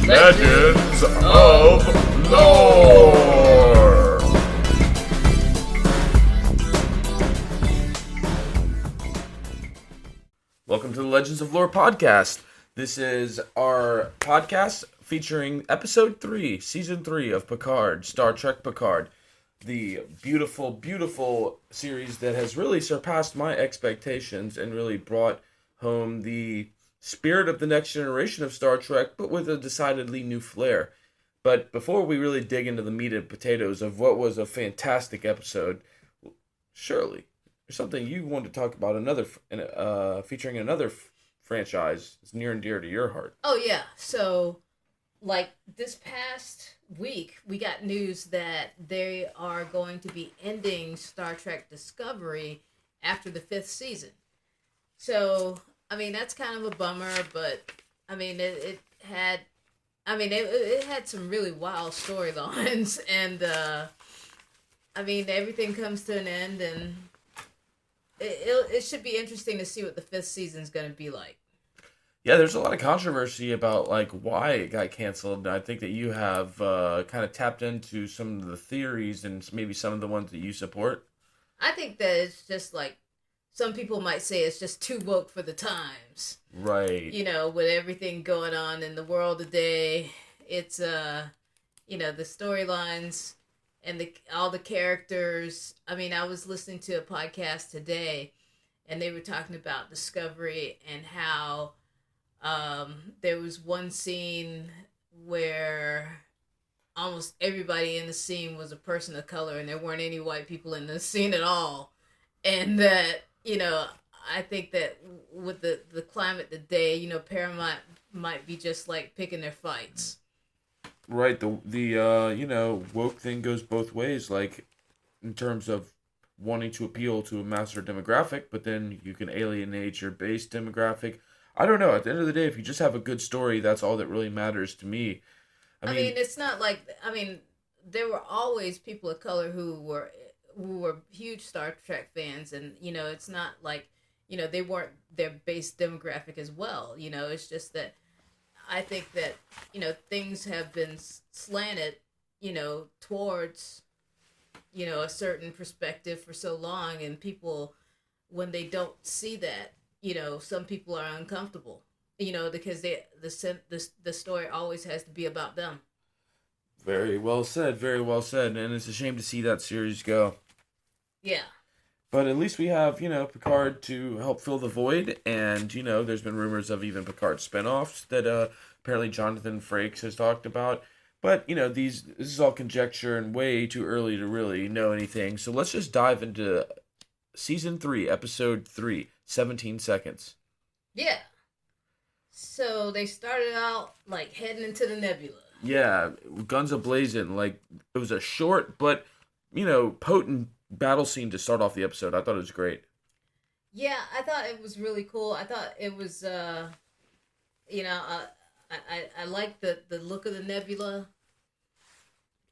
Legends of Lore. Welcome to the Legends of Lore podcast. This is our podcast featuring episode 3, season 3 of Picard, Star Trek Picard. The beautiful, beautiful series that has really surpassed my expectations and really brought home the spirit of the next generation of Star Trek, but with a decidedly new flair. But before we really dig into the meat and potatoes of what was a fantastic episode, Shirley, there's something you want to talk about, featuring another franchise that's near and dear to your heart. Oh, yeah. So, this past week, we got news that they are going to be ending Star Trek Discovery after the 5th season. So, that's kind of a bummer, but, it had some really wild storylines, and, everything comes to an end, and it should be interesting to see what the 5th season's going to be like. Yeah, there's a lot of controversy about, why it got canceled, and I think that you have kind of tapped into some of the theories and maybe some of the ones that you support. I think that it's just, some people might say it's just too woke for the times. Right. With everything going on in the world today, it's, the storylines and all the characters. I was listening to a podcast today, and they were talking about Discovery and how there was one scene where almost everybody in the scene was a person of color, and there weren't any white people in the scene at all. And that, I think that with the climate today, Paramount might be just picking their fights. Right. The woke thing goes both ways, in terms of wanting to appeal to a master demographic, but then you can alienate your base demographic. I don't know. At the end of the day, if you just have a good story, that's all that really matters to me. I mean, it's not there were always people of color who were huge Star Trek fans, and, it's not they weren't their base demographic as well. It's just that I think that, things have been slanted, towards, a certain perspective for so long, and people, when they don't see that, some people are uncomfortable, because the story always has to be about them. Very well said, and it's a shame to see that series go. Yeah. But at least we have, Picard to help fill the void, and, there's been rumors of even Picard spinoffs that apparently Jonathan Frakes has talked about. But, this is all conjecture and way too early to really know anything. So let's just dive into Season 3, Episode 3, 17 Seconds. Yeah. So they started out, heading into the nebula. Yeah, guns a-blazing. It was a short but, potent battle scene to start off the episode. I thought it was great. Yeah, I thought it was really cool. I thought it was, I like the look of the nebula.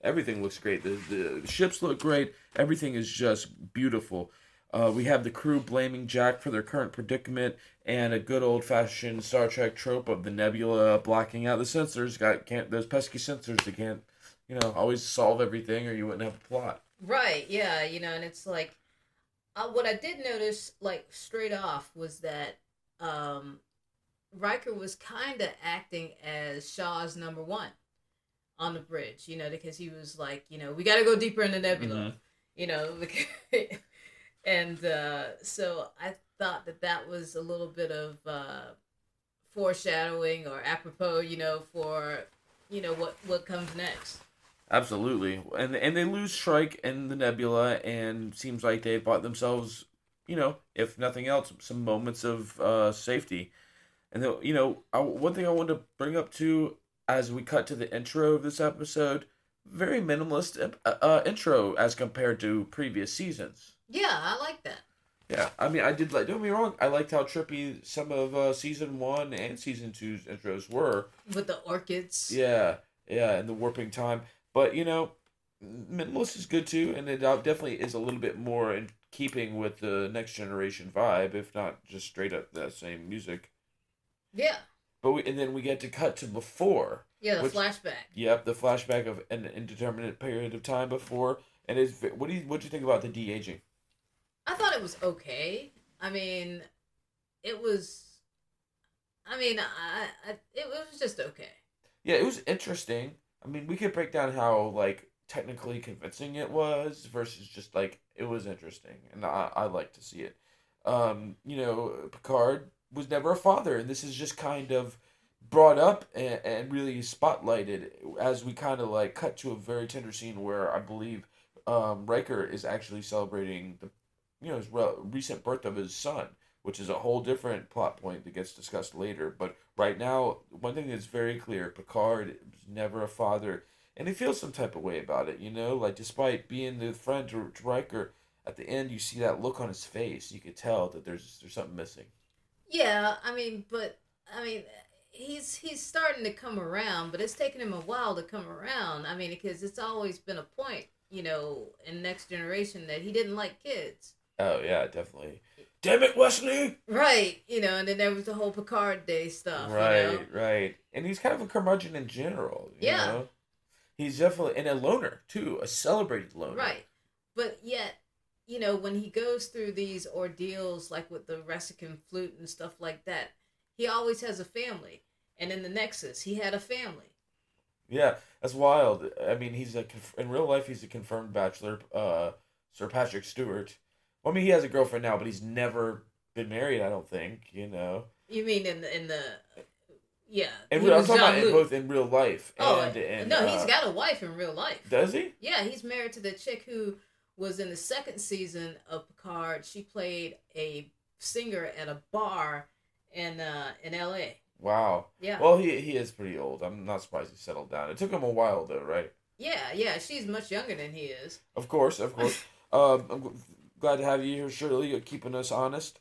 Everything looks great. The ships look great. Everything is just beautiful. We have the crew blaming Jack for their current predicament, and a good old-fashioned Star Trek trope of the nebula blocking out the sensors. Those pesky sensors that can't, always solve everything, or you wouldn't have a plot. Right, yeah, and it's what I did notice, straight off, was that Riker was kind of acting as Shaw's number one on the bridge, because he was we got to go deeper in the nebula, and so I thought that was a little bit of foreshadowing or apropos, for, what comes next. Absolutely. And they lose Shrike in the nebula, and seems like they bought themselves, if nothing else, some moments of safety. And, one thing I wanted to bring up, too, as we cut to the intro of this episode, very minimalist intro as compared to previous seasons. Yeah, I like that. Yeah, I did don't get me wrong, I liked how trippy some of Season 1 and Season 2's intros were. With the orchids. Yeah, and the warping time. But, minimalist is good too, and it definitely is a little bit more in keeping with the Next Generation vibe, if not just straight up that same music. Yeah. But then we get to cut to before, Yeah, the which, flashback. yep, the flashback of an indeterminate period of time before. And what do you think about the de aging? I thought it was okay. I mean, it was. I mean, it was just okay. Yeah, it was interesting. I mean, we could break down how like technically convincing it was versus just like it was interesting, and I like to see it. Picard was never a father, and this is just kind of brought up and really spotlighted as we kind of like cut to a very tender scene where I believe Riker is actually celebrating the his recent birth of his son, which is a whole different plot point that gets discussed later. But right now, one thing that's very clear: Picard was never a father, and he feels some type of way about it. Like despite being the friend to Riker, at the end you see that look on his face. You could tell that there's something missing. Yeah, I mean, he's starting to come around, but it's taken him a while to come around. I mean, because it's always been a point, in Next Generation that he didn't like kids. Oh yeah, definitely. Damn it, Wesley! Right, and then there was the whole Picard Day stuff, Right, right. And he's kind of a curmudgeon in general, Yeah. He's definitely and a loner too, a celebrated loner. Right. But yet, when he goes through these ordeals like with the Resican flute and stuff like that, he always has a family. And in the Nexus, he had a family. Yeah, that's wild. I mean, in real life he's a confirmed bachelor, Sir Patrick Stewart. Well, I mean, he has a girlfriend now, but he's never been married, I don't think. You mean in the yeah, And he I'm was talking about Jean-Luc. both in real life Oh, and no, he's got a wife in real life. does he? Yeah, he's married to the chick who was in the second season of Picard. She played a singer at a bar in L.A. Wow. Yeah. Well, he is pretty old. I'm not surprised he settled down. It took him a while though, right? Yeah, she's much younger than he is. Of course, of course. Glad to have you here, Shirley. You're keeping us honest.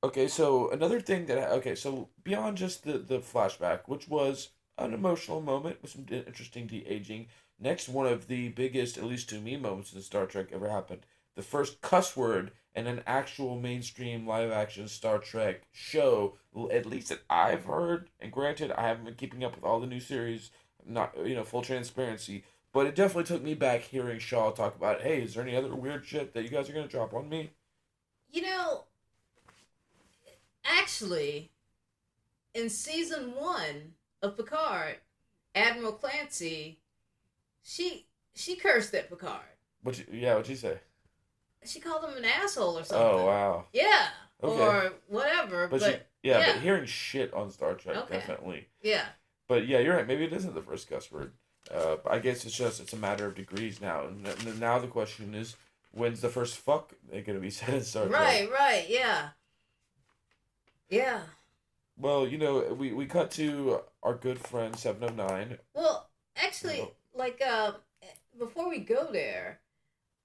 Okay, so another thing so beyond just the flashback, which was an emotional moment with some interesting de-aging. Next, one of the biggest, at least to me, moments in Star Trek ever happened. The first cuss word in an actual mainstream live-action Star Trek show, at least that I've heard. And granted, I haven't been keeping up with all the new series. Not full transparency. But it definitely took me back hearing Shaw talk about, hey, is there any other weird shit that you guys are going to drop on me? You know, actually, in season 1 of Picard, Admiral Clancy, she cursed at Picard. What'd you say? She called him an asshole or something. Oh, wow. Yeah. Okay. Or whatever. But yeah, but hearing shit on Star Trek, Okay. definitely. Yeah. But yeah, you're right. Maybe it isn't the first cuss word. I guess it's a matter of degrees now. And now the question is, when's the first fuck going to be said in Star Trek? Right, yeah. Yeah. Well, we cut to our good friend 709. Well, actually, before we go there,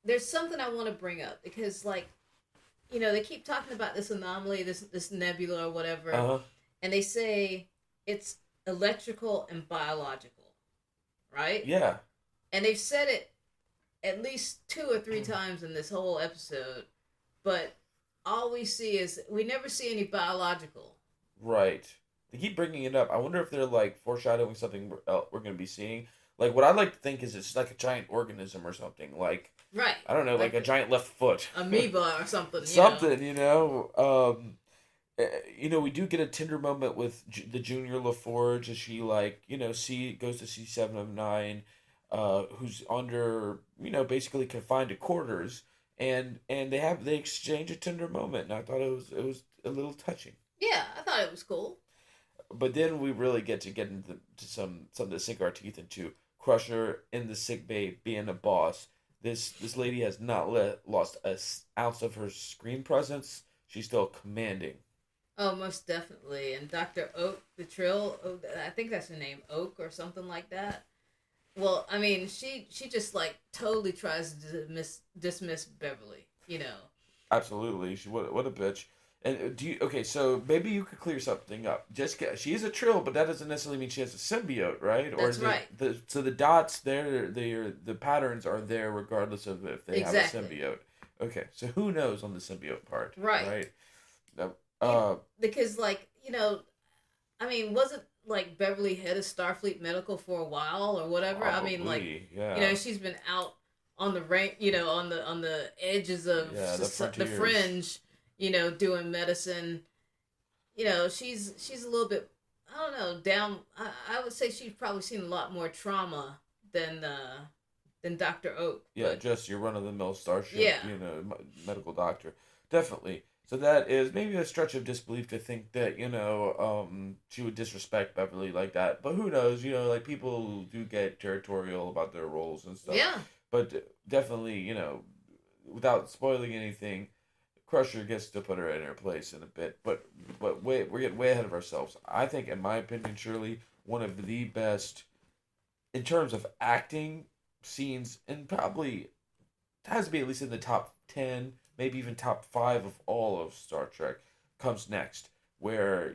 there's something I want to bring up because, they keep talking about this anomaly, this nebula or whatever, Uh-huh. and they say it's electrical and biological, right? Yeah. And they've said it at least 2 or 3 times in this whole episode, but all we see is we never see any biological. Right. They keep bringing it up. I wonder if they're foreshadowing something we're going to be seeing. What I'd like to think is it's like a giant organism or something. Right. I don't know, like a giant left foot. Amoeba or something. Something. We do get a tender moment with the Junior LaForge as she goes to see 709, who's under basically confined to quarters, and they exchange a tender moment, and I thought it was a little touching. Yeah, I thought it was cool. But then we really get into something to sink our teeth into. Crusher in the sick bay being a boss. This lady has not lost an ounce of her screen presence. She's still commanding. Oh, most definitely. And Dr. Oak, the Trill, I think that's her name, Oak or something like that. Well, I mean, she just totally tries to dismiss Beverly, Absolutely. What a bitch. And so maybe you could clear something up. Jessica, she is a Trill, but that doesn't necessarily mean she has a symbiote, right? That's right. So the dots there, the patterns are there regardless of if they have a symbiote. Okay, so who knows on the symbiote part? Right. Right. Because, wasn't like Beverly head of Starfleet Medical for a while or whatever? Probably, I mean, like, yeah. she's been out on the rank, on the edges of the frontiers. fringe, doing medicine. She's a little bit, I don't know, down. I would say she's probably seen a lot more trauma than Dr. Oak. Yeah, just your run-of-the-mill starship, Yeah. medical doctor. Definitely. So that is maybe a stretch of disbelief to think that, she would disrespect Beverly like that. But who knows, like people do get territorial about their roles and stuff. Yeah. But definitely, without spoiling anything, Crusher gets to put her in her place in a bit. But we're getting way ahead of ourselves. I think, in my opinion, Shirley, one of the best, in terms of acting scenes, and probably has to be at least in the top 10, maybe even top 5 of all of Star Trek, comes next, where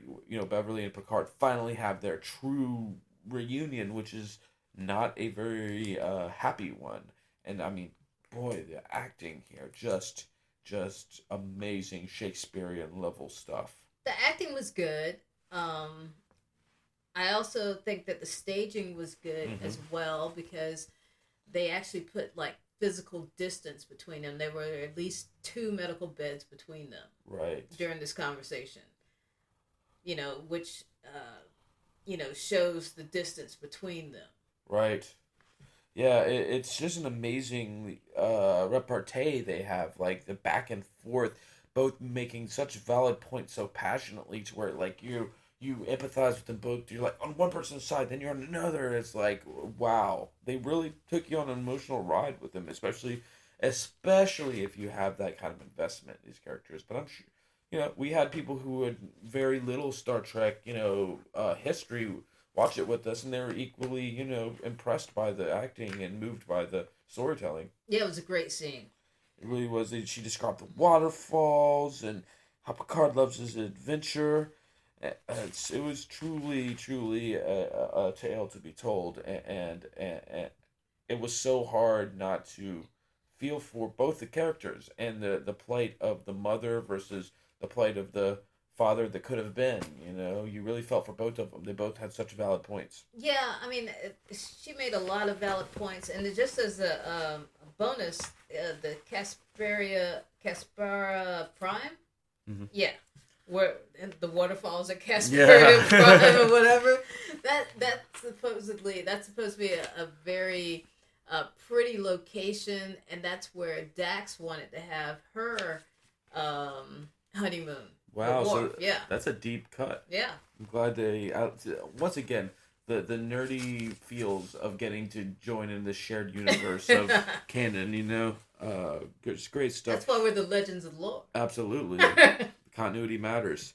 Beverly and Picard finally have their true reunion, which is not a very happy one. And I mean, boy, the acting here just amazing Shakespearean level stuff. The acting was good. I also think that the staging was good as well, because they actually put like physical distance between them. There were at least 2 medical beds between them. Right. During this conversation. Which shows the distance between them. Right. Yeah, it's just an amazing repartee they have, like the back and forth, both making such valid points so passionately to where like you empathize with them both. You're like on one person's side, then you're on another. It's like, wow, they really took you on an emotional ride with them, especially if you have that kind of investment in these characters. But I'm sure, we had people who had very little Star Trek, history watch it with us, and they were equally, impressed by the acting and moved by the storytelling. Yeah, it was a great scene. It really was. She described the waterfalls and how Picard loves his adventure. It was truly a tale to be told, and it was so hard not to feel for both the characters and the plight of the mother versus the plight of the father that could have been. You really felt for both of them. They both had such valid points. Yeah, I mean, she made a lot of valid points, and just as a bonus, the Caspara Prime, yeah, where the waterfalls at Caspara Prime or whatever. That's supposed to be a very pretty location, and that's where Dax wanted to have her honeymoon. Wow, so that's a deep cut. Yeah. I'm glad they once again the nerdy feels of getting to join in the shared universe of canon. It's great stuff. That's why we're the legends of lore. Absolutely, continuity matters.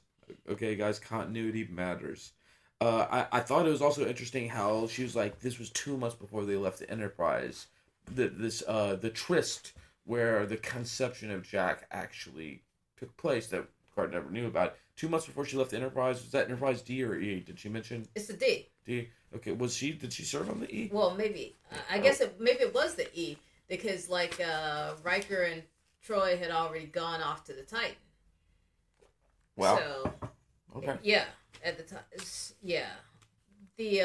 Okay, guys, continuity matters. I thought it was also interesting how she was like, this was 2 months before they left the Enterprise. The tryst where the conception of Jack actually took place that Picard never knew about. 2 months before she left the Enterprise. Was that Enterprise D or E? Did she mention? It's the D. D. Okay. Did she serve on the E? Well, maybe. I guess maybe it was the E, because like Riker and Troy had already gone off to the Titan. Wow. So. Okay. Yeah. At the time. Yeah. The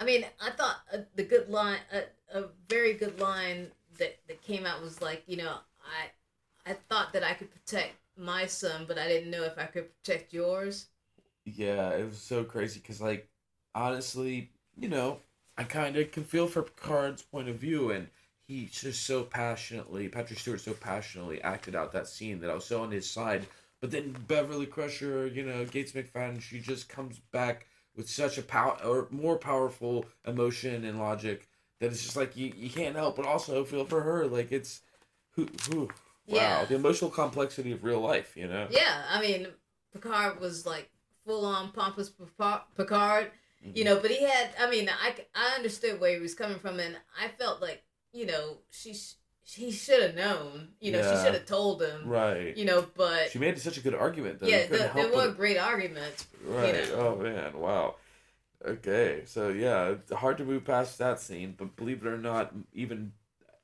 I mean, I thought the good line, a very good line that came out was like, I thought that I could protect my son, but I didn't know if I could protect yours. Yeah, it was so crazy because, like, honestly, I kind of can feel for Picard's point of view, and he just Patrick Stewart so passionately acted out that scene that I was so on his side. But then Beverly Crusher, Gates McFadden, she just comes back with such a more powerful emotion and logic that it's just like you can't help but also feel for her. Like it's wow, the emotional complexity of real life, Yeah, I mean, Picard was like full on pompous Picard, but he had. I mean, I understood where he was coming from, and I felt like he should have known. She should have told him. Right. But she made such a good argument. Though. Yeah, there were great arguments. Right. Oh man! Wow. Okay. So yeah, hard to move past that scene, but believe it or not,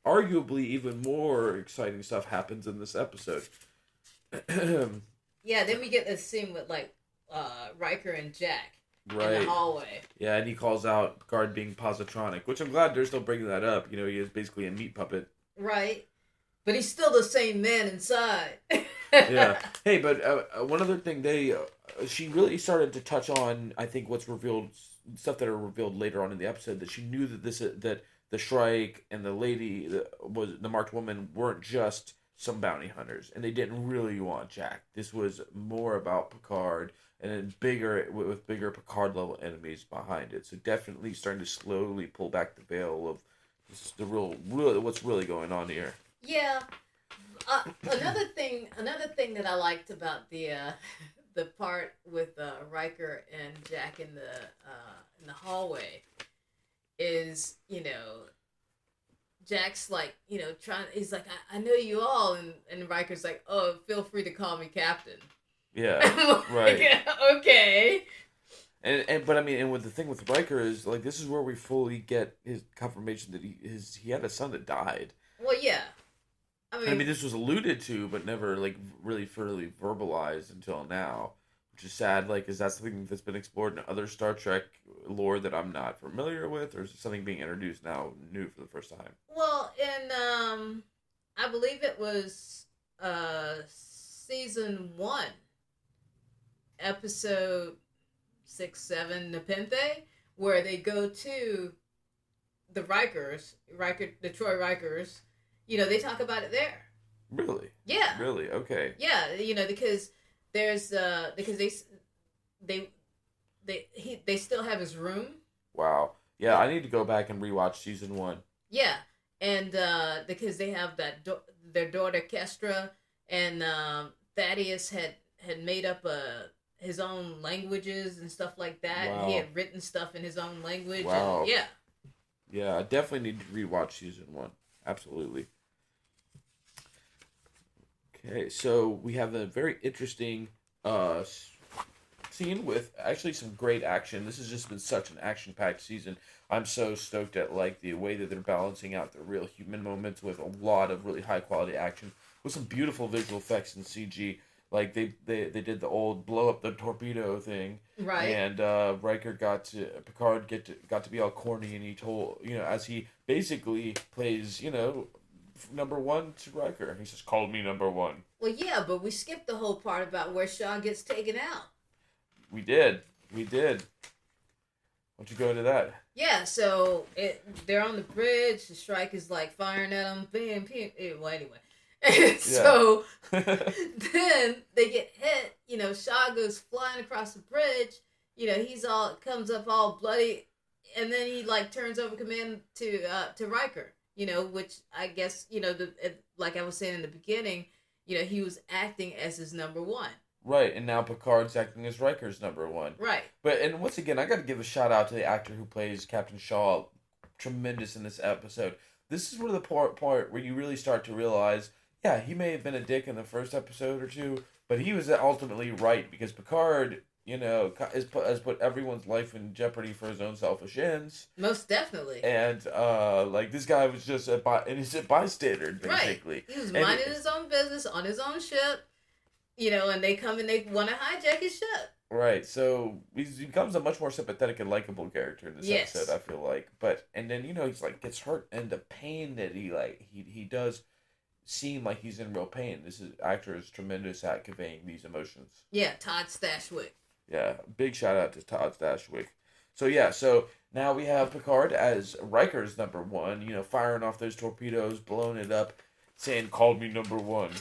arguably even more exciting stuff happens in this episode. Yeah. Then we get this scene with like Riker and Jack in Right. the hallway. Yeah, and he calls out Picard being positronic, which I'm glad they're still bringing that up. You know, he is basically a meat puppet. Right. But he's still the same man inside. Yeah. Hey, but one other thing, she really started to touch on, I think, what's revealed, stuff that are revealed later on in the episode, that she knew that that the Shrike and the lady was the marked woman weren't just some bounty hunters, and they didn't really want Jack. This was more about Picard, and then bigger with bigger Picard level enemies behind it. So definitely starting to slowly pull back the veil of the real what's really going on here. Yeah. Another thing that I liked about the part with Riker and Jack in the hallway is, Jack's like, he's like, I know you all, and Riker's like, oh, feel free to call me Captain. Yeah, like, right. Okay. But I mean, and with the thing with Riker is like, this is where we fully get his confirmation that he had a son that died. Well, yeah. I mean, this was alluded to, but never like really fully verbalized until now, which is sad. Like, is that something that's been explored in other Star Trek lore that I'm not familiar with, or is it something being introduced now new for the first time? Well, in I believe it was season 1, episode 6, 7, Nepenthe, where they go to the the Troy Rikers. They talk about it there. Really? Yeah. Really? Okay. Yeah, because there's because they still have his room. Wow. Yeah, I need to go back and rewatch season 1. Yeah, and because they have their daughter Kestra, and Thaddeus had made up his own languages and stuff like that. Wow. He had written stuff in his own language. Wow. And, yeah. Yeah, I definitely need to rewatch season 1. Absolutely. Okay, so we have a very interesting scene with actually some great action. This has just been such an action-packed season. I'm so stoked at like the way that they're balancing out the real human moments with a lot of really high-quality action with some beautiful visual effects and CG. Like they did the old blow up the torpedo thing, Right? And Picard got to be all corny, and he told as he basically plays number 1 to Riker. He says, "Call me number 1." Well, yeah, but we skipped the whole part about where Shaw gets taken out. We did. Why don't you go into that? Yeah, so they're on the bridge. The Shrike is like firing at them. Bam, bam. Well, anyway. So then they get hit. Shaw goes flying across the bridge. Comes up all bloody, and then he like turns over command to Riker. Which I guess like I was saying in the beginning, he was acting as his number 1. Right, and now Picard's acting as Riker's number 1. Right. And once again, I got to give a shout out to the actor who plays Captain Shaw. Tremendous in this episode. This is where the part where you really start to realize, yeah, he may have been a dick in the first episode or two, but he was ultimately right, because Picard, has put everyone's life in jeopardy for his own selfish ends. Most definitely. And this guy was just an innocent bystander, basically. Right. He was minding his own business on his own ship. And they come and they want to hijack his ship. Right, so he becomes a much more sympathetic and likable character in this episode, I feel like. And then, he's like, gets hurt, and the pain that he does seem like he's in real pain. This actor is tremendous at conveying these emotions. Yeah, Todd Stashwick. Yeah, big shout out to Todd Stashwick. So now we have Picard as Riker's number 1, firing off those torpedoes, blowing it up, saying, "Call me number 1."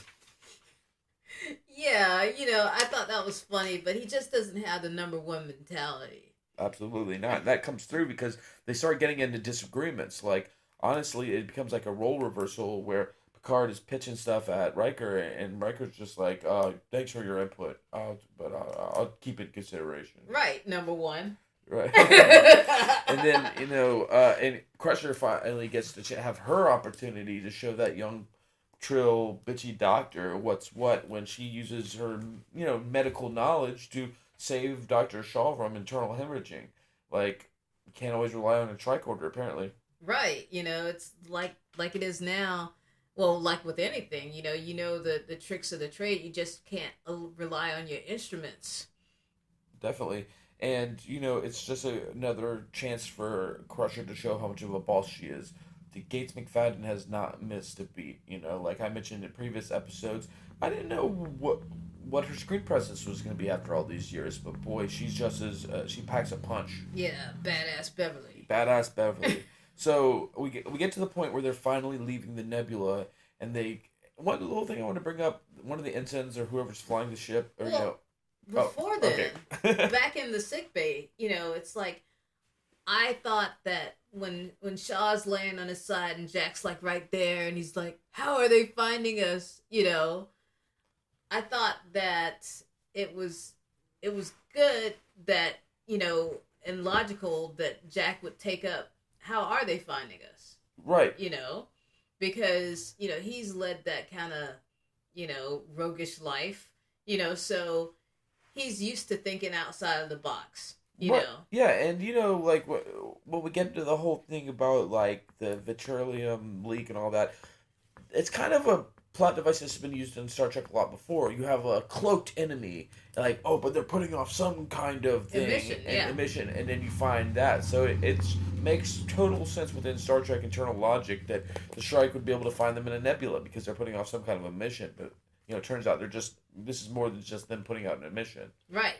Yeah, I thought that was funny, but he just doesn't have the number 1 mentality. Absolutely not. That comes through because they start getting into disagreements. Like, honestly, it becomes like a role reversal where Picard is pitching stuff at Riker, and Riker's just like, "Thanks for your input, but I'll keep it in consideration." Right, number 1. Right. And then, and Crusher finally gets to have her opportunity to show that young trill bitchy doctor what's what when she uses her medical knowledge to save Dr. Shaw from internal hemorrhaging. Like, you can't always rely on a tricorder, apparently. Right. It's like it is now. Well, like with anything, the tricks of the trade. You just can't rely on your instruments. definitely. And it's just another chance for Crusher to show how much of a boss she is. The Gates McFadden has not missed a beat. Like I mentioned in previous episodes, I didn't know what her screen presence was going to be after all these years. But boy, she's just as she packs a punch. Yeah, badass Beverly. Badass Beverly. So we get to the point where they're finally leaving the nebula, and one little thing I want to bring up. One of the ensigns or whoever's flying the ship, or before then, back in the sick bay, it's like I thought that when Shaw's laying on his side and Jack's like right there, and he's like, "How are they finding us?" I thought that it was good that and logical that Jack would take up. How are they finding us? Right. Because he's led that kind of roguish life. So he's used to thinking outside of the box, know. Yeah, and like when we get into the whole thing about like the Vitrilium leak and all that, it's kind of a plot device that's been used in Star Trek a lot before. You have a cloaked enemy, like, oh, but they're putting off some kind of thing, emission, and then you find that. So it makes total sense within Star Trek internal logic that the Shrike would be able to find them in a nebula because they're putting off some kind of emission. But it turns out this is more than just them putting out an emission. Right.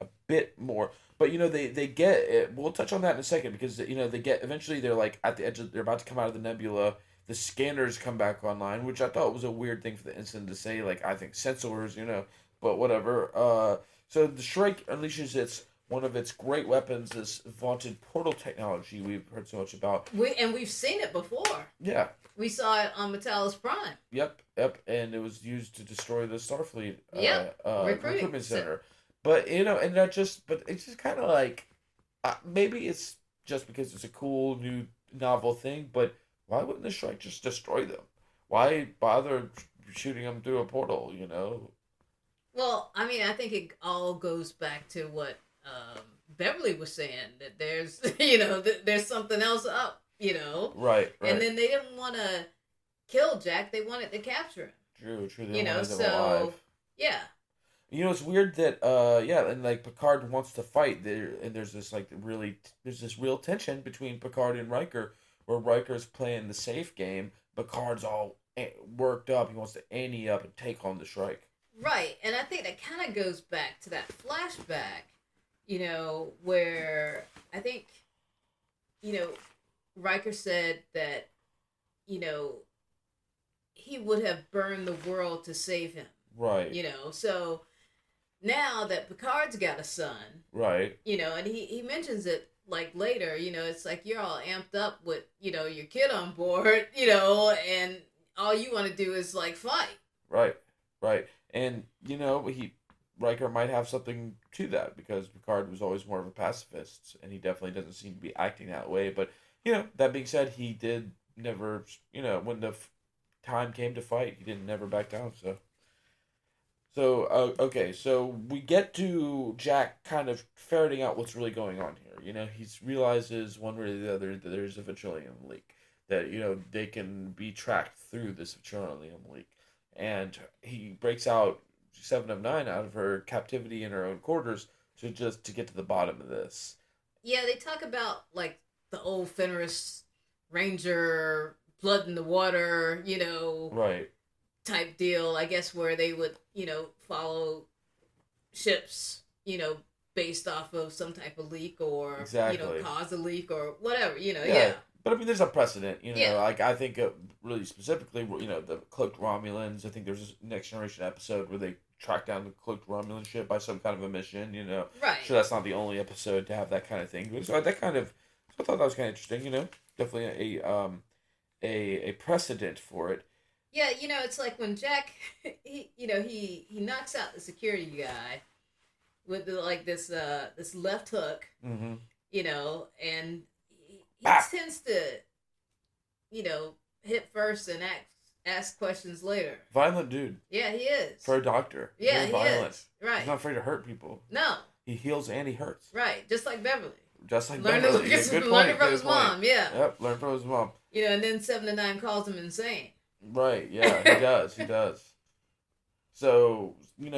A bit more. But they get it. We'll touch on that in a second because they get eventually they're like at the edge they're about to come out of the nebula. The scanners come back online, which I thought was a weird thing for the ensign to say. Like, I think sensors, but whatever. So the Shrike unleashes one of its great weapons, this vaunted portal technology we've heard so much about. We've seen it before. Yeah. We saw it on Metallis Prime. Yep, and it was used to destroy the Starfleet recruitment center. But but it's just kind of like maybe it's just because it's a cool new novel thing, but why wouldn't the Shrike just destroy them? Why bother shooting them through a portal? Well, I mean, I think it all goes back to what Beverly was saying, that there's there's something else up. Right. And then they didn't want to kill Jack; they wanted to capture him. True. They wanted him alive. Yeah. It's weird that and like Picard wants to fight there, and there's this real tension between Picard and Riker, where Riker's playing the safe game. Picard's all worked up. He wants to ante up and take on the Shrike. Right, and I think that kind of goes back to that flashback, where I think, Riker said that, he would have burned the world to save him. Right. So now that Picard's got a son. Right. And he mentions it like later, it's like you're all amped up with, your kid on board, and all you want to do is like fight. Right. And, Riker might have something to that because Picard was always more of a pacifist and he definitely doesn't seem to be acting that way. But, that being said, he did never, when the time came to fight, he didn't never back down. So, so we get to Jack kind of ferreting out what's really going on here. He realizes one way or the other that there's a Vitrilium leak, that, they can be tracked through this Vitrilium leak. And he breaks out 7 of 9 out of her captivity in her own quarters to get to the bottom of this. Yeah, they talk about, like, the old Fenris Ranger, blood in the water, Right. type deal, I guess, where they would, follow ships, based off of some type of leak or, exactly. Cause a leak or whatever, yeah. But I mean, there's a precedent, like I think really specifically, the cloaked Romulans. I think there's this Next Generation episode where they track down the cloaked Romulan ship by some kind of a mission, Right. Sure, that's not the only episode to have that kind of thing. So I thought that was kind of interesting, definitely a precedent for it. Yeah, it's like when Jack, he knocks out the security guy with this left hook, mm-hmm. And he tends to, hit first and ask questions later. Violent dude. Yeah, he is. For a doctor. Yeah, he is. Right. He's not afraid to hurt people. No. He heals and he hurts. Right, just like Beverly. Beverly. Learn from his mom, yeah. Yep, learn from his mom. And then 7 of 9 calls him insane. Right, yeah, he does. So,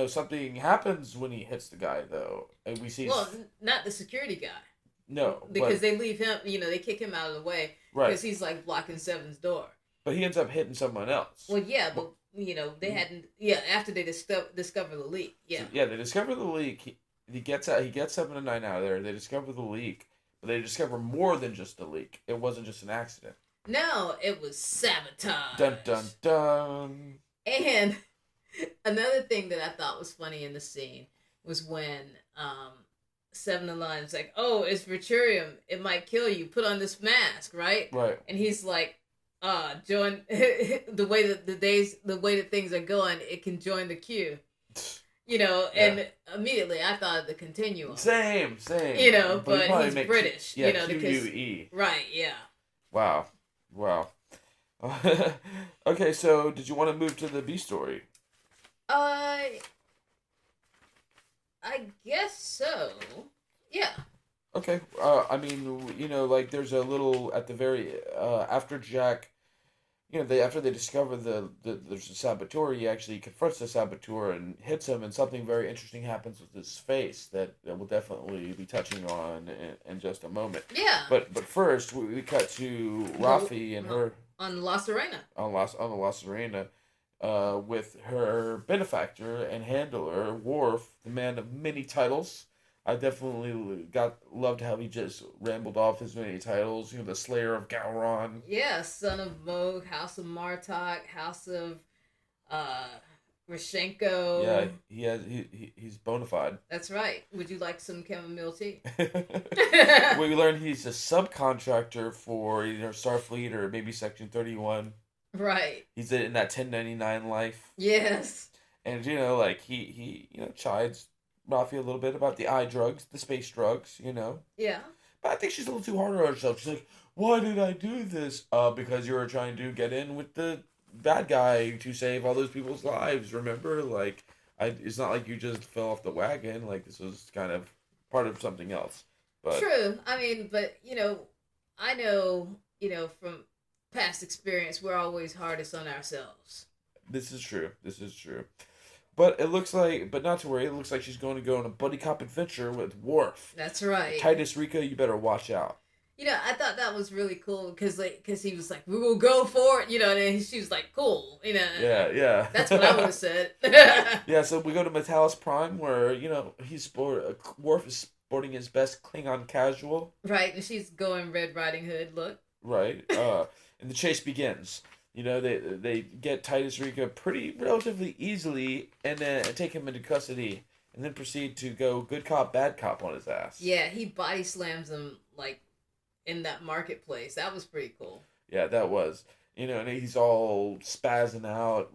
something happens when he hits the guy, though. And we see... Well, not the security guy. No, because they leave him, they kick him out of the way because he's like blocking Seven's door. But he ends up hitting someone else. Well, yeah, but they hadn't. Yeah, after they discover the leak. Yeah. So, they discover the leak. He gets out. He gets 7 and 9 out of there. They discover the leak, but they discover more than just the leak. It wasn't just an accident. No, it was sabotage. Dun dun dun. And another thing that I thought was funny in the scene was when 7 and 9's like, "Oh, it's Veturium. It might kill you. Put on this mask, right?" Right. And he's like, join the way that things are going, it can join the queue. And immediately I thought of the Continuum. Same. But he's British. QUE. Because right, yeah. Wow. Okay, so did you want to move to the B story? I guess so. Yeah. Okay. I mean, there's a little at the very after Jack, after they discover there's a saboteur, he actually confronts the saboteur and hits him, and something very interesting happens with his face that we'll definitely be touching on in just a moment. Yeah. But first, we cut to Rafi and her on La Serena. On the La Serena, with her benefactor and handler Worf, the man of many titles. I definitely loved how he just rambled off his many titles. The Slayer of Gowron. Yeah, Son of Moog, House of Martok, House of Rashenko. Yeah, he's bona fide. That's right. Would you like some chamomile tea? We learned he's a subcontractor for either Starfleet or maybe Section 31. Right. He's in that 1099 life. Yes. And he chides Rafi a little bit about the eye drugs, the space drugs, Yeah. But I think she's a little too hard on herself. She's like, "Why did I do this?" Because you were trying to get in with the bad guy to save all those people's lives. Remember, it's not like you just fell off the wagon. This was kind of part of something else. But true. I mean, but I know, from past experience, we're always hardest on ourselves. This is true. But it looks like, but not to worry, it looks like she's going to go on a buddy cop adventure with Worf. That's right. Titus Rika, you better watch out. I thought that was really cool because he was like, "We will go for it," and she was like, "Cool," Yeah. That's what I would have said. Yeah, so we go to Metalis Prime where, Worf is sporting his best Klingon casual. Right, and she's going Red Riding Hood look. Right, and the chase begins. They get Titus Rika relatively easily and then take him into custody and then proceed to go good cop, bad cop on his ass. Yeah, he body slams him in that marketplace. That was pretty cool. Yeah, that was. And he's all spazzing out.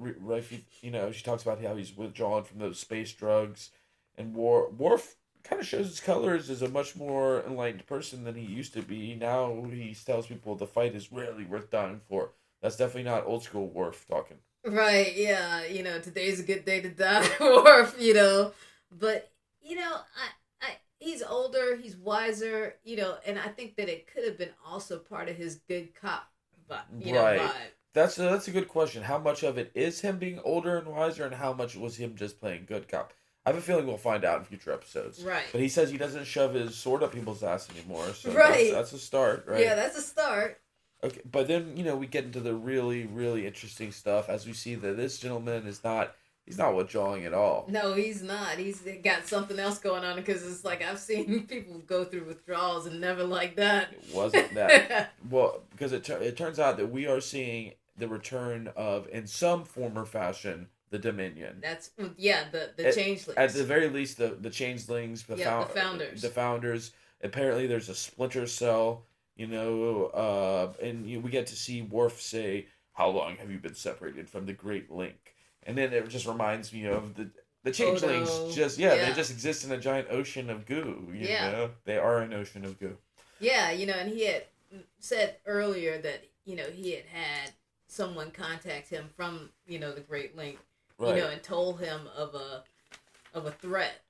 She talks about how he's withdrawn from those space drugs. And Worf kind of shows his colors as a much more enlightened person than he used to be. Now he tells people the fight is really worth dying for. That's definitely not old school Worf talking. Right, yeah. Today's a good day to die, Worf, But, he's older, he's wiser, and I think that it could have been also part of his good cop, vibe. That's a good question. How much of it is him being older and wiser, and how much was him just playing good cop? I have a feeling we'll find out in future episodes. Right. But he says he doesn't shove his sword up people's ass anymore, so right. That's a start, right? Yeah, that's a start. Okay, but then, we get into the really, really interesting stuff as we see that this gentleman he's not withdrawing at all. No, he's not. He's got something else going on because it's like I've seen people go through withdrawals and never like that. It wasn't that. Well, because it turns out that we are seeing the return of, in some form or fashion, the Dominion. That's, the changelings. At the very least, the changelings, the founders. The founders. Apparently there's a splinter cell. And we get to see Worf say, "How long have you been separated from the Great Link?" And then it just reminds me of the changelings. They just exist in a giant ocean of goo. You know, they are an ocean of goo. Yeah, and he had said earlier that he had someone contact him from the Great Link, right. And told him of a threat,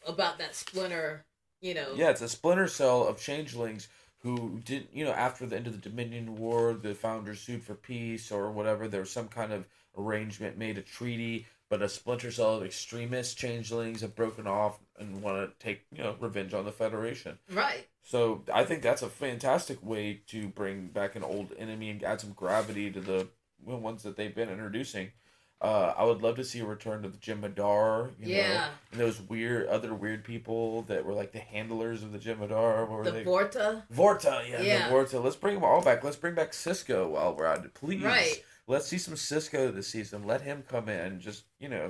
about that splinter, Yeah, it's a splinter cell of changelings who did, after the end of the Dominion War, the founders sued for peace or whatever. There was some kind of arrangement, made a treaty but a splinter cell of extremist changelings have broken off and want to take revenge on the Federation. Right. So I think that's a fantastic way to bring back an old enemy and add some gravity to the ones that they've been introducing. I would love to see a return to the Jem'Hadar, and those other weird people that were like the handlers of the Jem'Hadar. What were they? Vorta. Vorta, yeah. The Vorta. Let's bring them all back. Let's bring back Cisco while we're at it, please. Right. Let's see some Cisco this season. Let him come in, just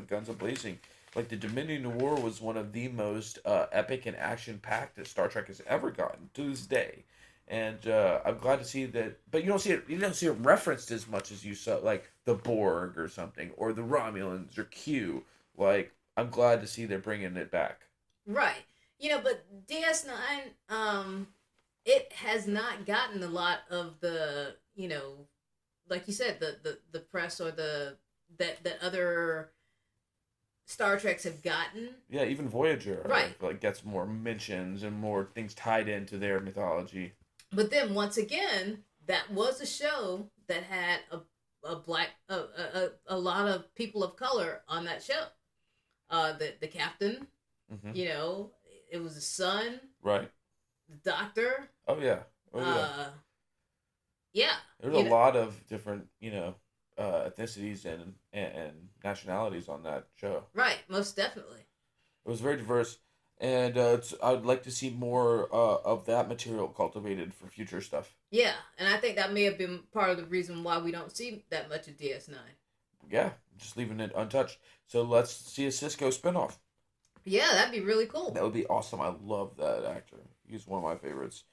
guns a-blazing. Like, the Dominion War was one of the most epic and action-packed that Star Trek has ever gotten to this day. And I'm glad to see that, but you don't see it referenced as much as you saw, like, the Borg or something, or the Romulans, or Q. Like, I'm glad to see they're bringing it back. Right. But DS9, it has not gotten a lot of the, like you said, the press or that other Star Treks have gotten. Yeah, even Voyager, right, gets more mentions and more things tied into their mythology. But then once again, that was a show that had a lot of people of color on that show. The captain, mm-hmm. It was the son, right? The doctor. Oh yeah. Yeah. There's a lot of different, ethnicities and nationalities on that show. Right, most definitely. It was very diverse, and I'd like to see more of that material cultivated for future stuff. Yeah, and I think that may have been part of the reason why we don't see that much of DS9. Yeah, just leaving it untouched. So let's see a Cisco spinoff. Yeah, that'd be really cool. That would be awesome. I love that actor. He's one of my favorites.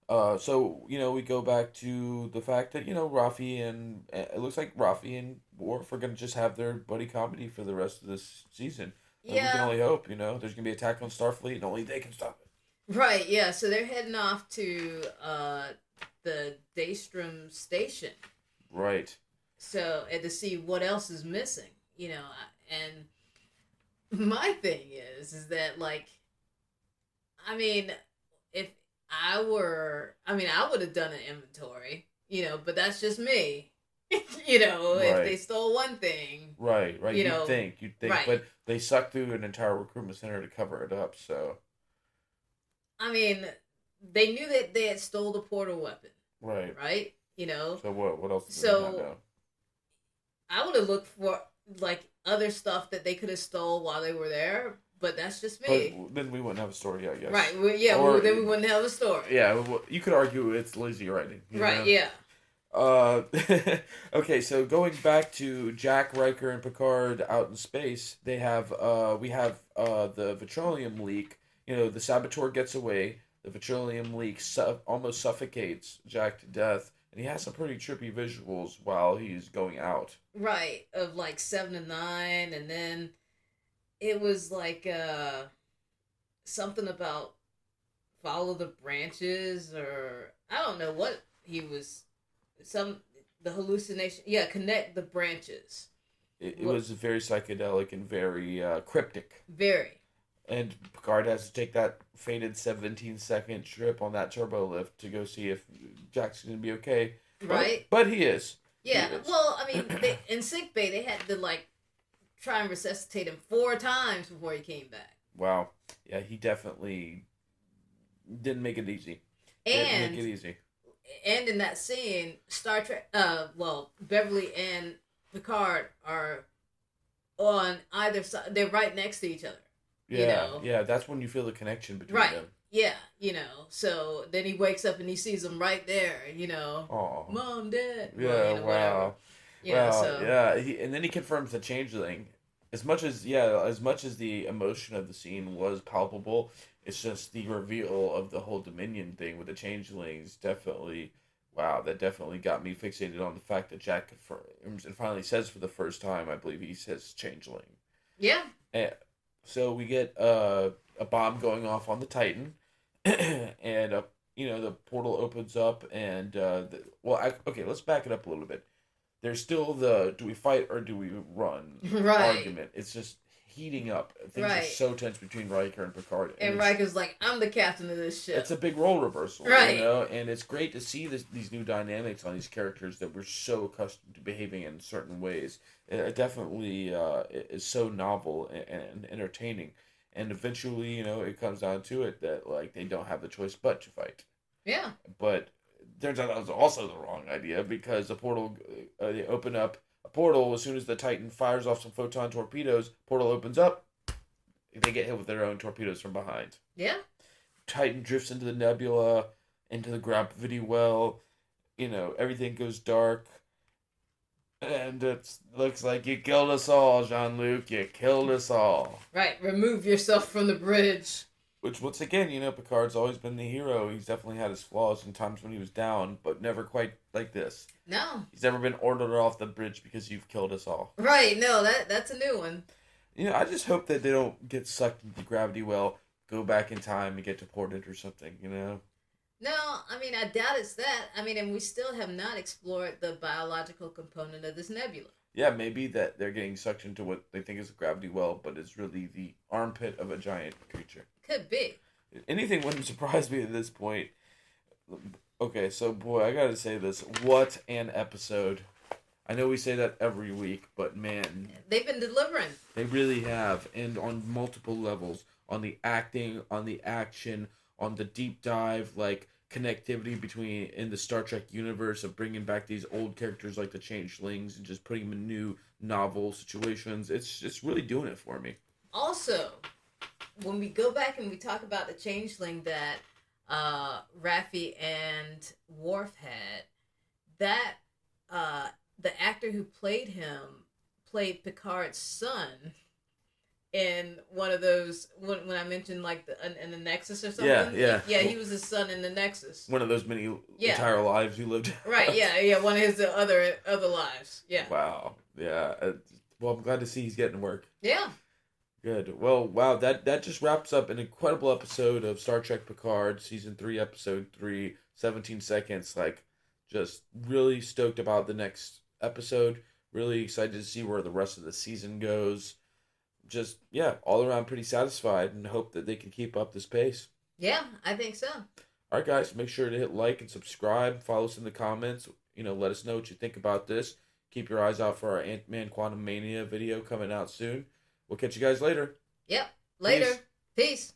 So, we go back to the fact that, Raffi and... It looks like Raffi and Worf are going to just have their buddy comedy for the rest of this season. And yeah. We can only hope, there's going to be an attack on Starfleet and only they can stop it. Right, yeah. So they're heading off to the Daystrom station. Right. So, and to see what else is missing, and my thing is that, like, if I would have done an inventory, but that's just me. Right. If they stole one thing. Right. You'd think. Right. But they sucked through an entire recruitment center to cover it up, so. They knew that they had stole the portal weapon. Right. Right? So what else did they not know? I would have looked for, like, other stuff that they could have stole while they were there. But that's just me. But then we wouldn't have a story, I guess. Right. Then we wouldn't have a story. Yeah. You could argue it's lazy writing. Right. Yeah. Okay. So going back to Jack, Riker, and Picard out in space, we have the Vitrolium leak. The Saboteur gets away. The Vitrolium leak almost suffocates Jack to death, and he has some pretty trippy visuals while he's going out. Right. Of like 7 to 9, and then. It was like something about follow the branches, or I don't know what he was. The hallucination. Yeah, connect the branches. It was very psychedelic and very cryptic. Very. And Picard has to take that fated 17-second trip on that turbo lift to go see if Jack's going to be okay. Right. But he is. Yeah. He is. Well, in sickbay, they had to, like, try and resuscitate him 4 times before he came back. Wow. Yeah, he definitely didn't make it easy. And in that scene, Star Trek, Beverly and Picard are on either side. They're right next to each other. Yeah, yeah, that's when you feel the connection between them. Yeah, so then he wakes up and he sees them right there, Aww. Mom, Dad. Yeah, wow. Whatever. And then he confirms the changeling. As much as the emotion of the scene was palpable, it's just the reveal of the whole Dominion thing with the changelings definitely got me fixated on the fact that Jack confirms and finally says for the first time, I believe he says changeling. Yeah. And so we get a bomb going off on the Titan, and the portal opens up, and let's back it up a little bit. There's still the do we fight or do we run right. argument. It's just heating up. Things are Right. so tense between Riker and Picard. And Riker's like, I'm the captain of this ship. It's a big role reversal, right? And it's great to see these new dynamics on these characters that we're so accustomed to behaving in certain ways. It definitely is so novel and entertaining. And eventually, it comes down to it that like they don't have the choice but to fight. Yeah. But turns out that was also the wrong idea because the portal they open up a portal as soon as the Titan fires off some photon torpedoes. Portal opens up. They get hit with their own torpedoes from behind. Yeah. Titan drifts into the nebula, into the gravity well. Everything goes dark. And it looks like you killed us all, Jean-Luc. You killed us all. Right. Remove yourself from the bridge. Which, once again, Picard's always been the hero. He's definitely had his flaws in times when he was down, but never quite like this. No. He's never been ordered off the bridge because you've killed us all. Right. No, that's a new one. I just hope that they don't get sucked into the gravity well, go back in time, and get deported or something, No, I mean, I doubt it's that. I mean, and we still have not explored the biological component of this nebula. Yeah, maybe that they're getting sucked into what they think is a gravity well, but it's really the armpit of a giant creature. Could be. Anything wouldn't surprise me at this point. Okay, so boy, I gotta say this. What an episode. I know we say that every week, but man. They've been delivering. They really have. And on multiple levels. On the acting, on the action, on the deep dive, like connectivity between in the Star Trek universe of bringing back these old characters like the Changelings and just putting them in new novel situations. It's just really doing it for me. Also, when we go back and we talk about the Changeling that Raffi and Worf had, that the actor who played him played Picard's son in one of those when I mentioned like in the Nexus or something. Yeah. He was his son in the Nexus. One of those many entire lives you lived. Right. Yeah. One of his other lives. Yeah. Wow. Yeah. Well, I'm glad to see he's getting work. Yeah. Good. Well, wow. That just wraps up an incredible episode of Star Trek Picard, Season 3, Episode 3, 17 seconds. Like, just really stoked about the next episode. Really excited to see where the rest of the season goes. Just, all around pretty satisfied and hope that they can keep up this pace. Yeah, I think so. All right, guys, make sure to hit like and subscribe. Follow us in the comments. Let us know what you think about this. Keep your eyes out for our Ant-Man Quantum Mania video coming out soon. We'll catch you guys later. Yep. Later. Peace.